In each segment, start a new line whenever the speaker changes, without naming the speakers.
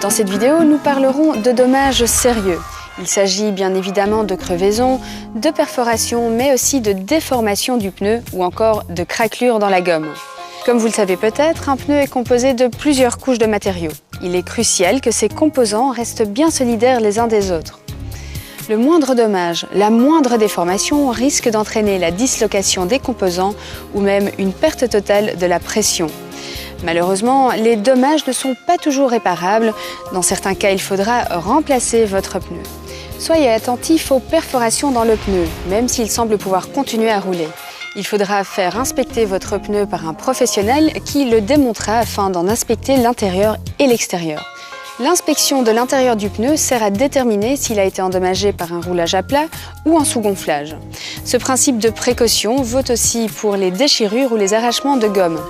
Dans cette vidéo, nous parlerons de dommages sérieux. Il s'agit bien évidemment de crevaisons, de perforations, mais aussi de déformation du pneu ou encore de craquelures dans la gomme. Comme vous le savez peut-être, un pneu est composé de plusieurs couches de matériaux. Il est crucial que ces composants restent bien solidaires les uns des autres. Le moindre dommage, la moindre déformation risque d'entraîner la dislocation des composants ou même une perte totale de la pression. Malheureusement, les dommages ne sont pas toujours réparables. Dans certains cas, il faudra remplacer votre pneu. Soyez attentif aux perforations dans le pneu, même s'il semble pouvoir continuer à rouler. Il faudra faire inspecter votre pneu par un professionnel qui le démontera afin d'en inspecter l'intérieur et l'extérieur. L'inspection de l'intérieur du pneu sert à déterminer s'il a été endommagé par un roulage à plat ou un sous-gonflage. Ce principe de précaution vaut aussi pour les déchirures ou les arrachements de gomme.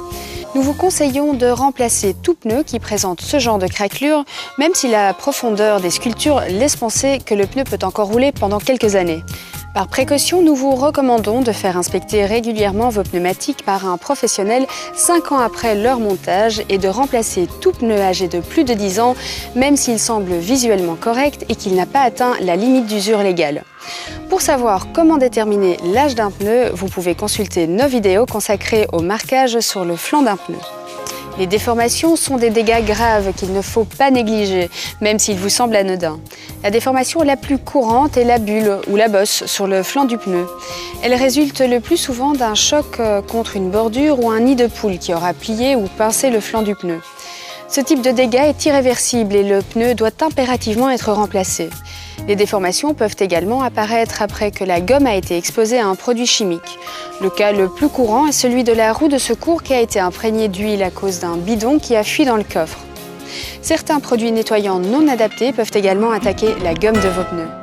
Nous vous conseillons de remplacer tout pneu qui présente ce genre de craquelure, même si la profondeur des sculptures laisse penser que le pneu peut encore rouler pendant quelques années. Par précaution, nous vous recommandons de faire inspecter régulièrement vos pneumatiques par un professionnel 5 ans après leur montage et de remplacer tout pneu âgé de plus de 10 ans, même s'il semble visuellement correct et qu'il n'a pas atteint la limite d'usure légale. Pour savoir comment déterminer l'âge d'un pneu, vous pouvez consulter nos vidéos consacrées au marquage sur le flanc d'un pneu. Les déformations sont des dégâts graves qu'il ne faut pas négliger, même s'ils vous semblent anodins. La déformation la plus courante est la bulle ou la bosse sur le flanc du pneu. Elle résulte le plus souvent d'un choc contre une bordure ou un nid de poule qui aura plié ou pincé le flanc du pneu. Ce type de dégât est irréversible et le pneu doit impérativement être remplacé. Les déformations peuvent également apparaître après que la gomme a été exposée à un produit chimique. Le cas le plus courant est celui de la roue de secours qui a été imprégnée d'huile à cause d'un bidon qui a fui dans le coffre. Certains produits nettoyants non adaptés peuvent également attaquer la gomme de vos pneus.